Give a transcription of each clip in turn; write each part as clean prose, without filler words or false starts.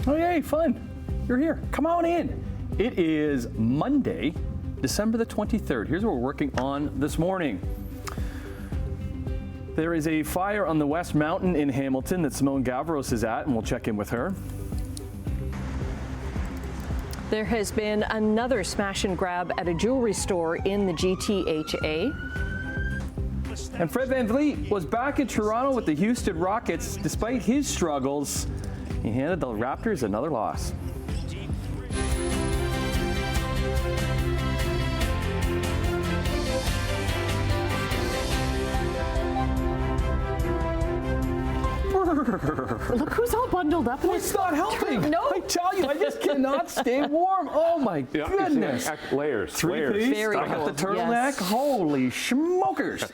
Oh, yay, fun. You're here. Come on in. It is Monday, December the 23rd. Here's what we're working on this morning. There is a fire on the West Mountain in Hamilton that Simone Gavros is at, and we'll check in with her. There has been another smash and grab at a jewelry store in the GTHA. And Fred VanVleet was back in Toronto with the Houston Rockets. Despite his struggles, he handed the Raptors another loss. Look who's all bundled up. It's not helping. No. I tell you, I just cannot stay warm. Oh my goodness. Layers. Three-piece. Very I got cold. the turtleneck. Yes. Holy smokers.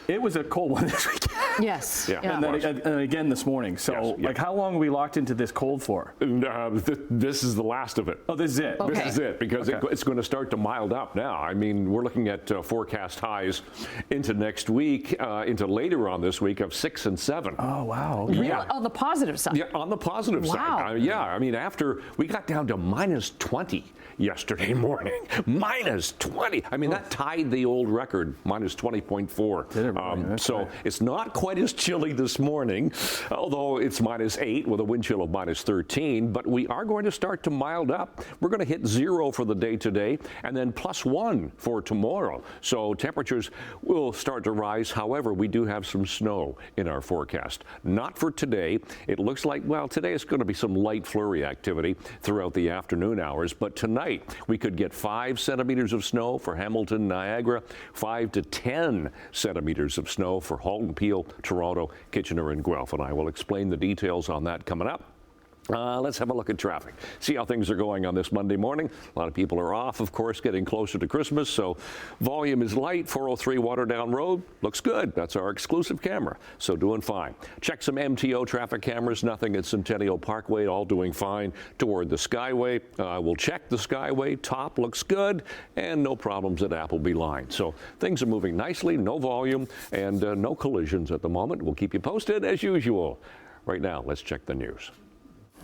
It was a cold one this weekend. Yes. Yeah. And then again this morning. So, Yes. like, how long are we locked into this cold for? This is the last of it. Oh, this is it. Okay. This is it, because Okay. it's going to start to mild up now. I mean, we're looking at forecast highs into next week, into later on this week of 6 and 7. Oh, wow. Real, Yeah. on the positive side. Yeah, on the positive Wow. side. I mean, after we got down to minus 20 yesterday morning, minus 20. I mean, that tied the old record, minus 20.4. Did it really? That's So right. it's not quite as chilly this morning, although it's minus 8 with a wind chill of minus 13. But we are going to start to mild up. We're going to hit 0 for the day today, and then +1 for tomorrow. So temperatures will start to rise. However, we do have some snow in our forecast. Not for today. It looks like, well, today is going to be some light flurry activity throughout the afternoon hours. But tonight, we could get 5 centimeters of snow for Hamilton, Niagara, 5 to 10 centimeters of snow for Halton, Peel, Toronto, Kitchener, and Guelph. And I will explain the details on that coming up. Let's have a look at traffic. See how things are going on this Monday morning. A lot of people are off, of course, getting closer to Christmas, so volume is light. 403 Waterdown Road looks good. That's our exclusive camera, so doing fine. Check some MTO traffic cameras. Nothing at Centennial Parkway, all doing fine toward the Skyway. We'll check the Skyway. Top looks good, and no problems at Appleby Line. So things are moving nicely, no volume, and no collisions at the moment. We'll keep you posted as usual. Right now, let's check the news.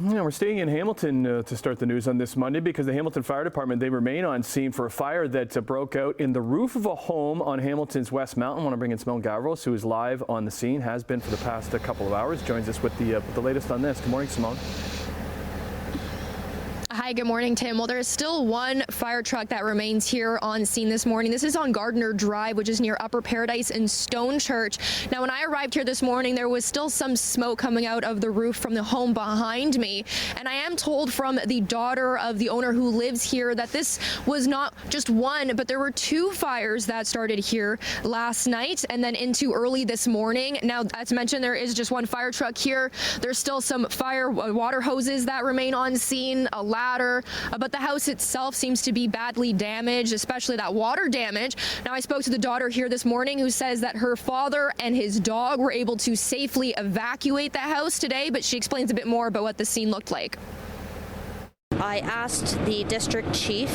Yeah, we're staying in Hamilton to start the news on this Monday because the Hamilton Fire Department, they remain on scene for a fire that broke out in the roof of a home on Hamilton's West Mountain. I want to bring in Simone Gavros, who is live on the scene, has been for the past couple of hours, joins us with the latest on this. Good morning, Simone. Hi, good morning, Tim. Well, there is still one fire truck that remains here on scene this morning. This is on Gardner Drive, which is near Upper Paradise and Stone Church. Now, when I arrived here this morning, there was still some smoke coming out of the roof from the home behind me. And I am told from the daughter of the owner who lives here that this was not just one, but there were 2 fires that started here last night and then into early this morning. Now, as mentioned, there is just one fire truck here. There's still some fire water hoses that remain on scene, a ladder, but the house itself seems to be badly damaged, especially that water damage. Now, I spoke to the daughter here this morning who says that her father and his dog were able to safely evacuate the house today, but she explains a bit more about what the scene looked like. I asked the district chief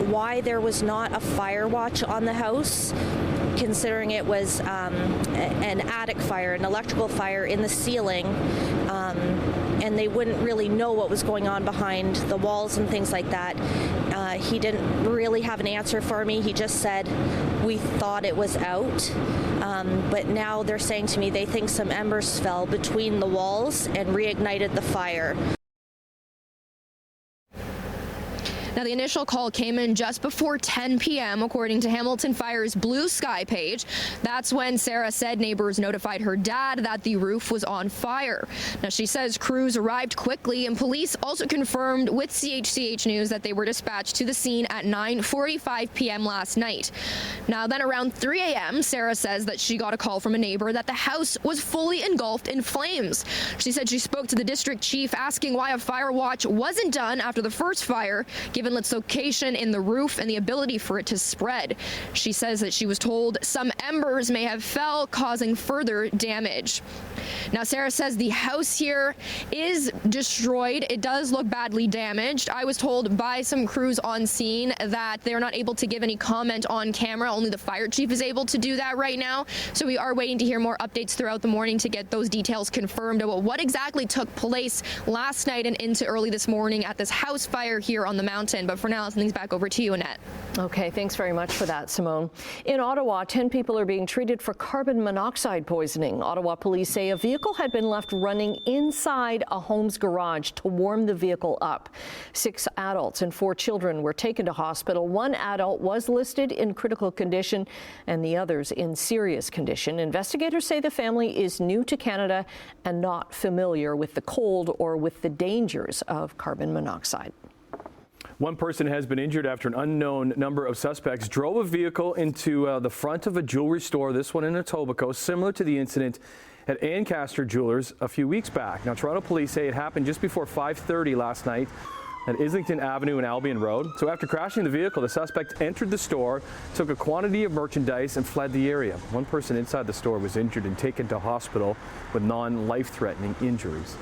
why there was not a fire watch on the house, considering it was an attic fire, an electrical fire in the ceiling, and they wouldn't really know what was going on behind the walls and things like that. He didn't really have an answer for me. He just said, we thought it was out, but now they're saying to me they think some embers fell between the walls and reignited the fire. Now, the initial call came in just before 10 p.m., according to Hamilton Fire's Blue Sky page. That's when Sarah said neighbors notified her dad that the roof was on fire. Now, she says crews arrived quickly, and police also confirmed with CHCH News that they were dispatched to the scene at 9:45 p.m. last night. Now, then around 3 a.m., Sarah says that she got a call from a neighbor that the house was fully engulfed in flames. She said she spoke to the district chief asking why a fire watch wasn't done after the first fire, given given its location in the roof and the ability for it to spread. She says that she was told some embers may have fell, causing further damage. Now, Sarah says the house here is destroyed. It does look badly damaged. I was told by some crews on scene that they're not able to give any comment on camera. Only the fire chief is able to do that right now. So we are waiting to hear more updates throughout the morning to get those details confirmed about what exactly took place last night and into early this morning at this house fire here on the mountain. But for now, I'll send things back over to you, Annette. Okay, thanks very much for that, Simone. In Ottawa, 10 people are being treated for carbon monoxide poisoning. Ottawa police say a vehicle had been left running inside a home's garage to warm the vehicle up. 6 adults and 4 children were taken to hospital. 1 adult was listed in critical condition and the others in serious condition. Investigators say the family is new to Canada and not familiar with the cold or with the dangers of carbon monoxide. 1 person has been injured after an unknown number of suspects drove a vehicle into the front of a jewelry store, this one in Etobicoke, similar to the incident at Ancaster Jewelers a few weeks back. Now, Toronto police say it happened just before 5:30 last night at Islington Avenue and Albion Road. So after crashing the vehicle, the suspect entered the store, took a quantity of merchandise and fled the area. 1 person inside the store was injured and taken to hospital with non-life-threatening injuries.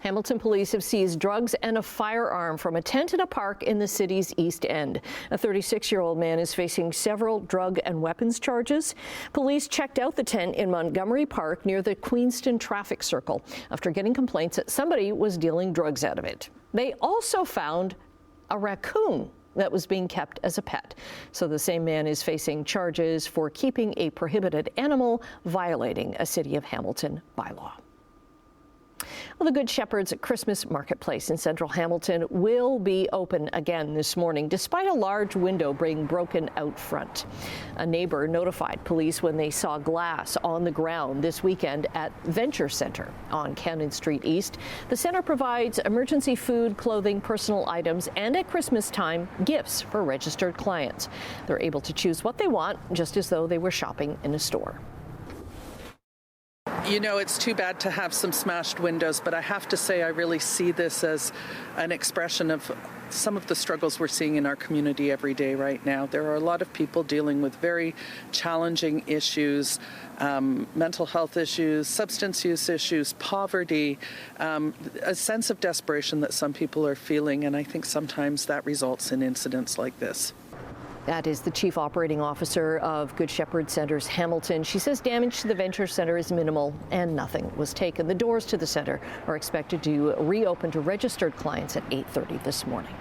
Hamilton police have seized drugs and a firearm from a tent in a park in the city's East End. A 36-year-old man is facing several drug and weapons charges. Police checked out the tent in Montgomery Park near the Queenston traffic circle after getting complaints that somebody was dealing drugs out of it. They also found a raccoon that was being kept as a pet. So the same man is facing charges for keeping a prohibited animal, violating a City of Hamilton bylaw. Well, the Good Shepherd's Christmas Marketplace in central Hamilton will be open again this morning, despite a large window being broken out front. A neighbor notified police when they saw glass on the ground this weekend at Venture Centre on Cannon Street East. The centre provides emergency food, clothing, personal items, and at Christmas time, gifts for registered clients. They're able to choose what they want, just as though they were shopping in a store. You know, it's too bad to have some smashed windows, but I have to say I really see this as an expression of some of the struggles we're seeing in our community every day right now. There are a lot of people dealing with very challenging issues, mental health issues, substance use issues, poverty, a sense of desperation that some people are feeling, and I think sometimes that results in incidents like this. That is the Chief Operating Officer of Good Shepherd Centres Hamilton. She says damage to the Venture Centre is minimal and nothing was taken. The doors to the centre are expected to reopen to registered clients at 8:30 this morning.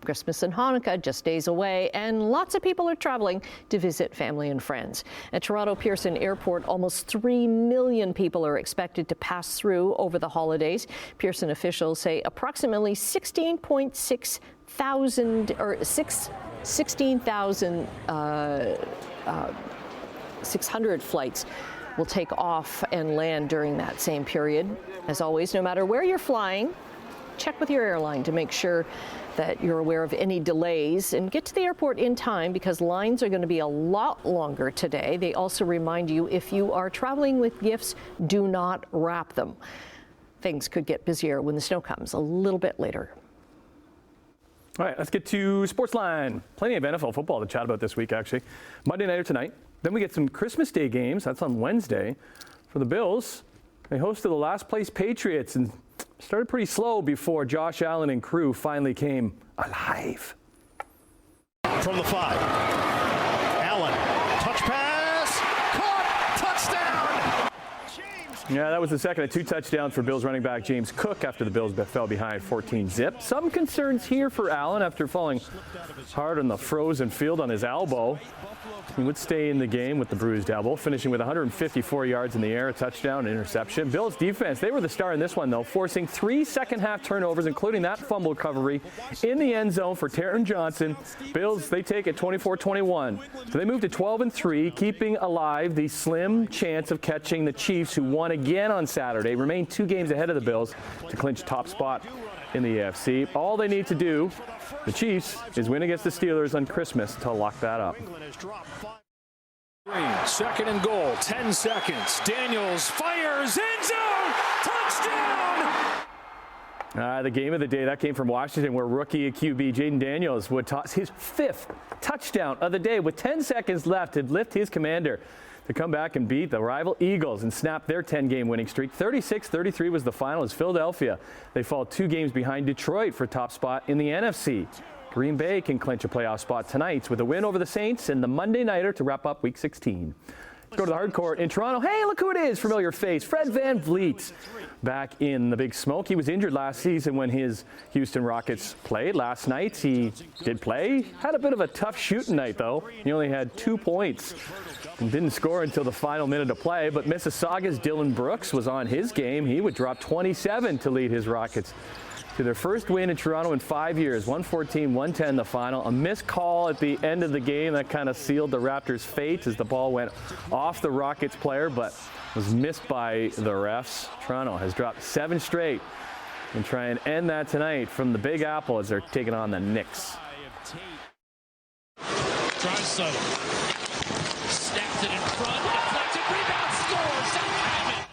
Christmas and Hanukkah just days away, and lots of people are traveling to visit family and friends. At Toronto Pearson Airport, almost 3 million people are expected to pass through over the holidays. Pearson officials say approximately 16,600 flights will take off and land during that same period. As always, no matter where you're flying, check with your airline to make sure that you're aware of any delays and get to the airport in time, because lines are going to be a lot longer today. They also remind you, if you are traveling with gifts, do not wrap them. Things could get busier when the snow comes a little bit later. All right, let's get to Sportsline. Plenty of NFL football to chat about this week, actually. Monday night or tonight. Then we get some Christmas Day games. That's on Wednesday. For the Bills, they hosted the last place Patriots and started pretty slow before Josh Allen and crew finally came alive. From the 5. Allen, touch pass, caught, touchdown! Yeah, that was the second of 2 touchdowns for Bills running back James Cook after the Bills fell behind 14-zip. Some concerns here for Allen after falling hard on the frozen field on his elbow. He would stay in the game with the bruised elbow, finishing with 154 yards in the air, a touchdown, an interception. Bills defense, they were the star in this one, though, forcing 3 second-half turnovers, including that fumble recovery in the end zone for Taron Johnson. Bills, they take it 24-21. So they move to 12-3, keeping alive the slim chance of catching the Chiefs, who won again on Saturday, remain 2 games ahead of the Bills to clinch top spot in the AFC. All they need to do, the Chiefs, is win against the Steelers on Christmas to lock that up. 2nd and goal, 10 seconds. Daniels fires, end zone, touchdown! The game of the day, that came from Washington, where rookie QB Jaden Daniels would toss his 5th touchdown of the day with 10 seconds left to lift his commander to come back and beat the rival Eagles and snap their 10-game winning streak. 36-33 was the final as Philadelphia. They fall 2 games behind Detroit for top spot in the NFC. Green Bay can clinch a playoff spot tonight with a win over the Saints and the Monday Nighter to wrap up Week 16. Go to the hard court in Toronto. Hey, look who it is. Familiar face, Fred VanVleet. Back in the Big Smoke. He was injured last season when his Houston Rockets played. Last night he did play. Had a bit of a tough shooting night, though. He only had 2 points and didn't score until the final minute of play. But Mississauga's Dylan Brooks was on his game. He would drop 27 to lead his Rockets to their first win in Toronto in 5 years. 114-110 the final. A missed call at the end of the game that kind of sealed the Raptors' fate as the ball went off the Rockets player, but was missed by the refs. Toronto has dropped 7 straight and try and end that tonight from the Big Apple as they're taking on the Knicks. Draisaitl snapped it in front, deflected, rebound, scores. Zach Hyman.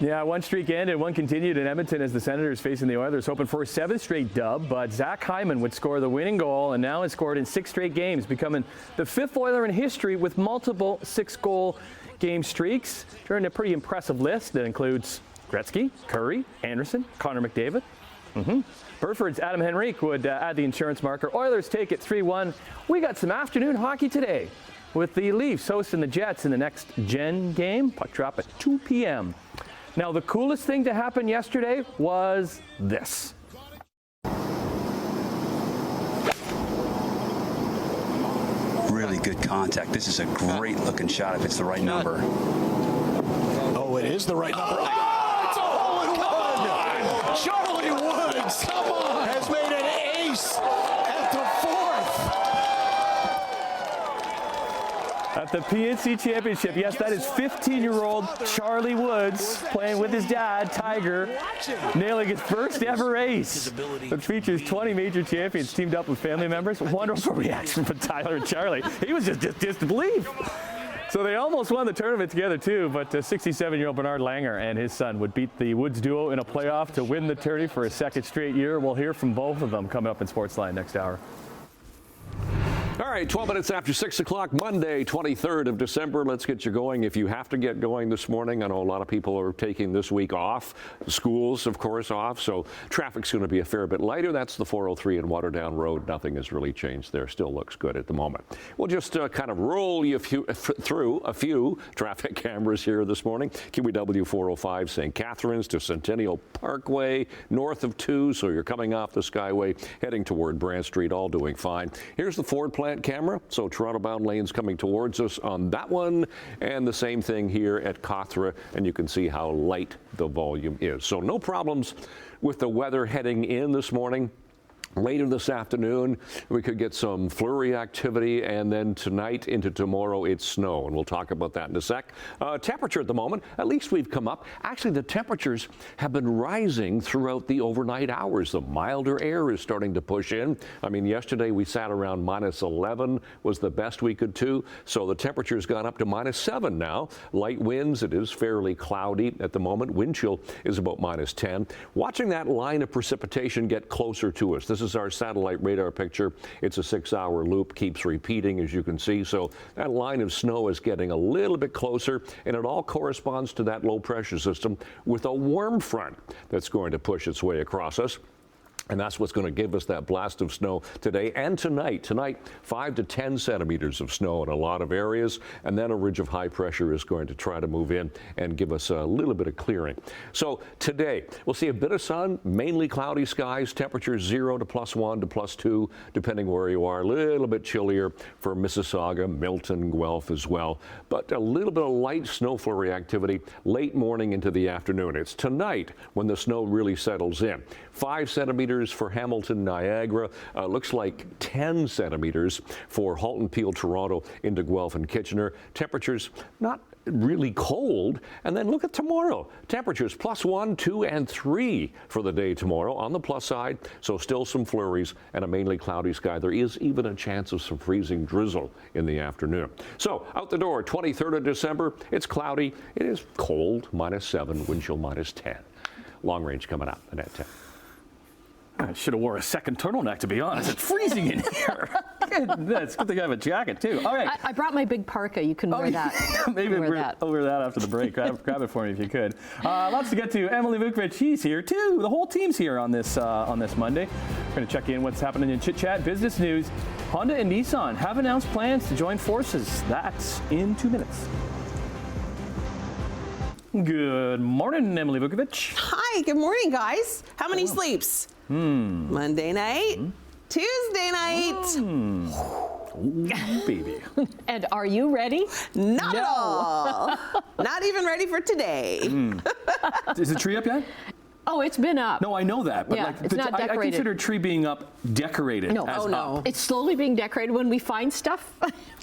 Yeah, one streak ended, one continued in Edmonton as the Senators facing the Oilers, hoping for a 7th straight dub, but Zach Hyman would score the winning goal and now has scored in 6 straight games, becoming the 5th Oiler in history with multiple 6-goal game streaks. During a pretty impressive list that includes Gretzky, Curry, Anderson, Connor McDavid. Burford's Adam Henrique would add the insurance marker. Oilers take it 3-1. We got some afternoon hockey today with the Leafs hosting the Jets in the next gen game. Puck drop at 2 p.m. Now, the coolest thing to happen yesterday was this. Really good contact. This is a great looking shot if it's the right number. Oh, it is the right number. Oh, it's a hole-in-one! Charlie Woods, come on, has made an ace at the 4th. At the PNC Championship, yes, that is 15-year-old Charlie Woods playing with his dad, Tiger, nailing his first ever ace. It features 20 major champions teamed up with family members. Wonderful reaction from Tyler and Charlie. He was just disbelief. So they almost won the tournament together, too, but 67-year-old Bernard Langer and his son would beat the Woods duo in a playoff to win the tourney for a 2nd straight year. We'll hear from both of them coming up in Sportsline next hour. All right, 12 minutes after 6 o'clock, Monday, 23rd of December. Let's get you going. If you have to get going this morning, I know a lot of people are taking this week off. Schools, of course, off, so traffic's going to be a fair bit lighter. That's the 403 and Waterdown Road. Nothing has really changed there. Still looks good at the moment. We'll just kind of roll you through a few traffic cameras here this morning. QEW 405 St. Catharines to Centennial Parkway, north of 2, so you're coming off the Skyway, heading toward Brant Street, all doing fine. Here's the Ford plant camera, so Toronto-bound lanes coming towards us on that one, and the same thing here at Cawthra, and you can see how light the volume is. So no problems with the weather heading in this morning. Later this afternoon, we could get some flurry activity, and then tonight into tomorrow, it's snow, and we'll talk about that in a sec. Temperature at the moment, at least we've come up. Actually, the temperatures have been rising throughout the overnight hours. The milder air is starting to push in. I mean, yesterday we sat around -11 was the best we could do, so the temperature's gone up to -7 now. Light winds, it is fairly cloudy at the moment. Wind chill is about -10. Watching that line of precipitation get closer to us. This is our satellite radar picture. It's a 6-hour loop, keeps repeating, as you can see. So that line of snow is getting a little bit closer, and it all corresponds to that low pressure system with a warm front that's going to push its way across us. And that's what's going to give us that blast of snow today and tonight. Tonight, 5 to 10 centimeters of snow in a lot of areas, and then a ridge of high pressure is going to try to move in and give us a little bit of clearing. So today, we'll see a bit of sun, mainly cloudy skies, temperatures 0 to +1 to +2, depending where you are. A little bit chillier for Mississauga, Milton, Guelph as well, but a little bit of light snow flurry activity late morning into the afternoon. It's tonight when the snow really settles in. 5 centimeters for Hamilton, Niagara. Looks like 10 centimeters for Halton, Peel, Toronto into Guelph and Kitchener. Temperatures not really cold. And then look at tomorrow. Temperatures +1, 2, and 3 for the day tomorrow on the plus side. So still some flurries and a mainly cloudy sky. There is even a chance of some freezing drizzle in the afternoon. So out the door, 23rd of December. It's cloudy. It is cold, -7, wind chill -10. Long range coming up, Annette 10. I should have wore a second turtleneck, to be honest. It's freezing in here. It's good thing I have a jacket, too. All right. I brought my big parka. You can wear that. Maybe we'll wear that after the break. Grab it for me if you could. Lots to get to. Emily Vukovic, she's here, too. The whole team's here on this Monday. We're going to check in what's happening in Chit Chat business news. Honda and Nissan have announced plans to join forces. That's in 2 minutes. Good morning, Emily Vukovic. Hi, good morning, guys. How many sleeps? Monday night, Tuesday night. Ooh, baby. And are you ready? Not at all. Not even ready for today. Is the tree up yet? Oh, it's been up. No, I know that, but Yeah, like it's not I decorated. consider a tree being up decorated. No. As Oh, no. up. It's slowly being decorated. When we find stuff,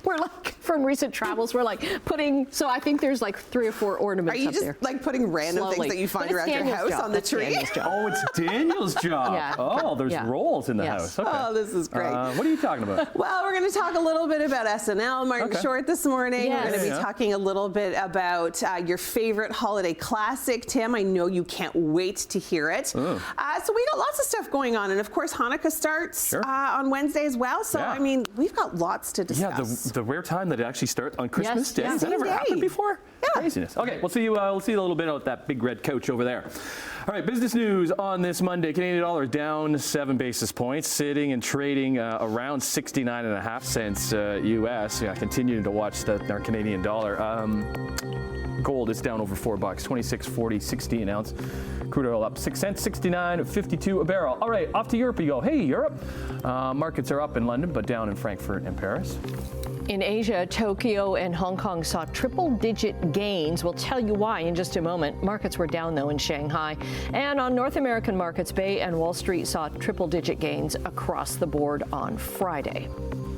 we're like, from recent travels, we're like putting, so I think there's like 3 or 4 ornaments Are you up just there. like putting random Slowly. things that you find But it's around your Daniel's house job. on the That's tree? Daniel's job. Oh, it's Daniel's job. Yeah. Oh, there's Yeah. rolls in the Yes. house. Okay. Oh, this is great. What are you talking about? Well, we're going to talk a little bit about SNL, Martin Okay. Short this morning. Yes. We're going to be Yeah. talking a little bit about your favorite holiday classic, Tim. I know you can't wait to hear it. So we got lots of stuff going on. And of course, Hanukkah starts Sure. on Wednesday as well. So, Yeah. I mean, we've got lots to discuss. Yeah, the rare time that it actually starts on Christmas Day. yeah. Has that Same ever day. happened before? Yeah. Craziness. Okay, we'll see you a little bit about that big red coach over there. All right, business news on this Monday. Canadian dollar down 7 basis points, sitting and trading around 69.5 cents US. Yeah, continuing to watch our Canadian dollar. Gold is down over $4, 26.40.60 an ounce. Crude oil up 6 cents, 69.52 a barrel. All right, off to Europe we go. Hey, Europe. Markets are up in London, but down in Frankfurt and Paris. In Asia, Tokyo and Hong Kong saw triple-digit gains. We'll tell you why in just a moment. Markets were down, though, in Shanghai. And on North American markets, Bay and Wall Street saw triple-digit gains across the board on Friday.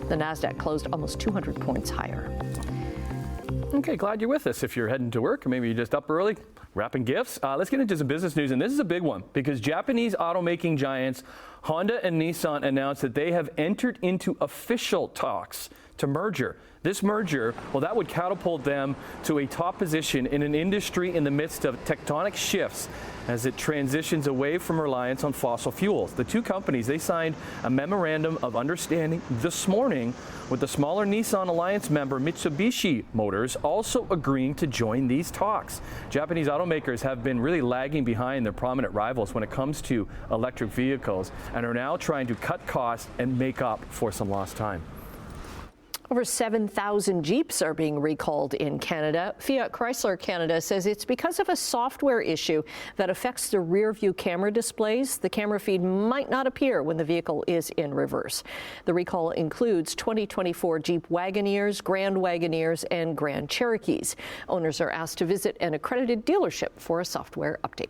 The Nasdaq closed almost 200 points higher. Okay, glad you're with us. If you're heading to work, or maybe you're just up early, wrapping gifts. Let's get into some business news, and this is a big one because Japanese automaking giants Honda and Nissan announced that they have entered into official talks to merger. This merger, well, that would catapult them to a top position in an industry in the midst of tectonic shifts as it transitions away from reliance on fossil fuels. The two companies, they signed a memorandum of understanding this morning with the smaller Nissan Alliance member Mitsubishi Motors also agreeing to join these talks. Japanese automakers have been really lagging behind their prominent rivals when it comes to electric vehicles and are now trying to cut costs and make up for some lost time. Over 7,000 Jeeps are being recalled in Canada. Fiat Chrysler Canada says it's because of a software issue that affects the rear view camera displays. The camera feed might not appear when the vehicle is in reverse. The recall includes 2024 Jeep Wagoneers, Grand Wagoneers, and Grand Cherokees. Owners are asked to visit an accredited dealership for a software update.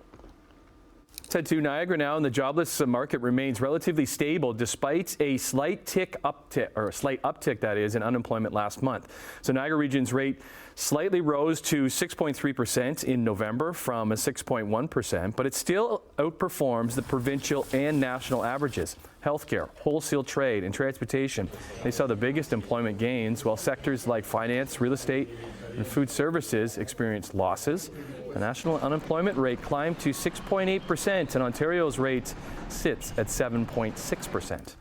Let's head to Niagara now, and the jobless market remains relatively stable despite a slight uptick that is in unemployment last month. So Niagara Region's rate slightly rose to 6.3% in November from a 6.1%, but it still outperforms the provincial and national averages. Healthcare, wholesale trade, and transportation, they saw the biggest employment gains, while sectors like finance, real estate, and food services experienced losses. The national unemployment rate climbed to 6.8%, and Ontario's rate sits at 7.6%.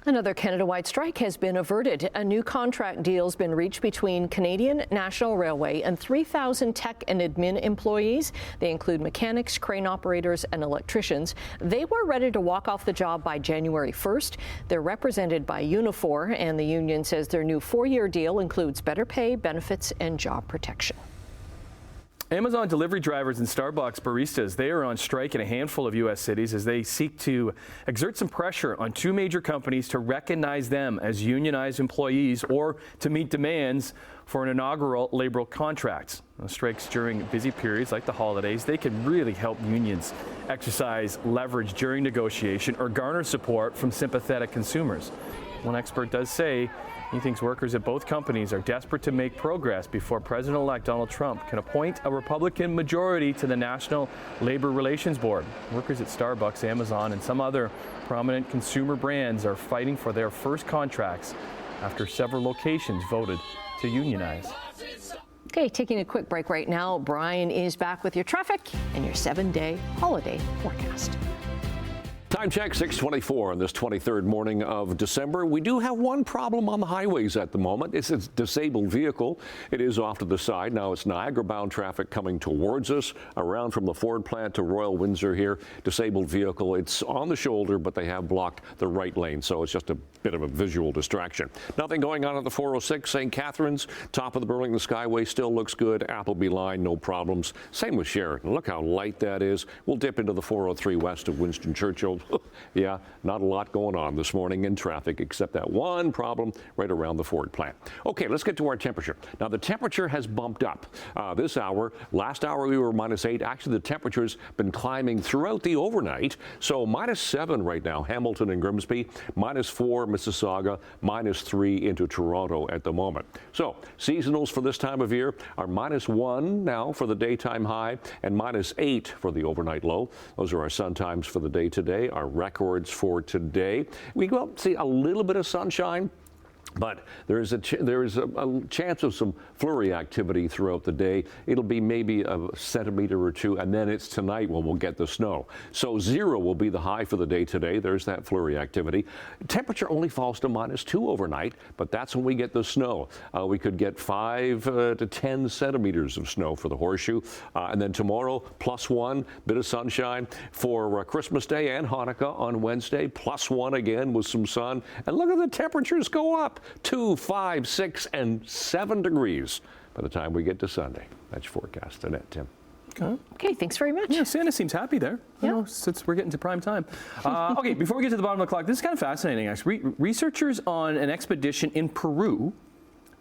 Another Canada-wide strike has been averted. A new contract deal has been reached between Canadian National Railway and 3,000 tech and admin employees. They include mechanics, crane operators, and electricians. They were ready to walk off the job by January 1st. They're represented by Unifor, and the union says their new 4-year deal includes better pay, benefits, and job protection. Amazon delivery drivers and Starbucks baristas, they are on strike in a handful of U.S. cities as they seek to exert some pressure on two major companies to recognize them as unionized employees or to meet demands for an inaugural labor contract. Strikes during busy periods like the holidays, they can really help unions exercise leverage during negotiation or garner support from sympathetic consumers. One expert does say he thinks workers at both companies are desperate to make progress before President-elect Donald Trump can appoint a Republican majority to the National Labor Relations Board. Workers at Starbucks, Amazon, and some other prominent consumer brands are fighting for their first contracts after several locations voted to unionize. Okay, taking a quick break right now. Brian is back with your traffic and your 7-day holiday forecast. Time check, 6:24 on this 23rd morning of December. We do have one problem on the highways at the moment. It's a disabled vehicle. It is off to the side. Now it's Niagara-bound traffic coming towards us, around from the Ford plant to Royal Windsor here. Disabled vehicle. It's on the shoulder, but they have blocked the right lane, so it's just a bit of a visual distraction. Nothing going on at the 406 St. Catharines. Top of the Burlington Skyway still looks good. Appleby line, no problems. Same with Sheridan. Look how light that is. We'll dip into the 403 west of Winston Churchill. Yeah, not a lot going on this morning in traffic except that one problem right around the Ford plant. Okay, let's get to our temperature. Now, the temperature has bumped up this hour. Last hour we were -8. Actually, the temperature's been climbing throughout the overnight. So -7 right now, Hamilton and Grimsby, -4 Mississauga, -3 into Toronto at the moment. So seasonals for this time of year are -1 now for the daytime high and -8 for the overnight low. Those are our sun times for the day today. Our records for today. We will see a little bit of sunshine, but there is a chance of some flurry activity throughout the day. It'll be maybe a centimeter or two, and then it's tonight when we'll get the snow. So 0 will be the high for the day today. There's that flurry activity. Temperature only falls to -2 overnight, but that's when we get the snow. We could get 5 to 10 centimeters of snow for the horseshoe. And then tomorrow, +1, bit of sunshine. For Christmas Day and Hanukkah on Wednesday, +1 again with some sun. And look at the temperatures go up. 2, 5, 6, and 7 degrees by the time we get to Sunday. That's your forecast. Annette, Tim. Okay, thanks very much. Yeah, Santa seems happy there. Yeah. You know, since we're getting to prime time. Okay, before we get to the bottom of the clock, this is kind of fascinating, actually. Researchers on an expedition in Peru,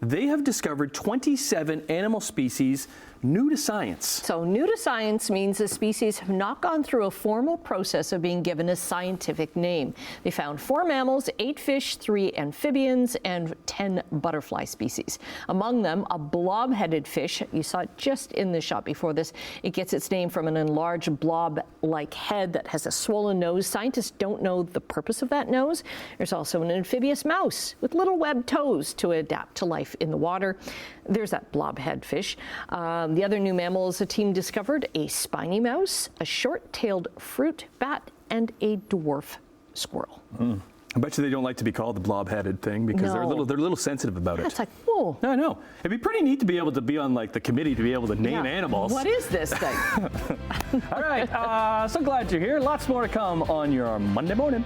they have discovered 27 animal species new to science. So new to science means the species have not gone through a formal process of being given a scientific name. They found 4 mammals, 8 fish, 3 amphibians, and 10 butterfly species. Among them, a blob-headed fish. You saw it just in the shot before this. It gets its name from an enlarged blob-like head that has a swollen nose. Scientists don't know the purpose of that nose. There's also an amphibious mouse with little webbed toes to adapt to life in the water. There's that blob-head fish. The other new mammals the team discovered: a spiny mouse, a short-tailed fruit bat, and a dwarf squirrel. I bet you they don't like to be called the blob-headed thing because they're a little sensitive about it. It's like, whoa. I know. It'd be pretty neat to be able to be on like the committee to be able to name animals. What is this thing? All right. So glad you're here. Lots more to come on your Monday morning.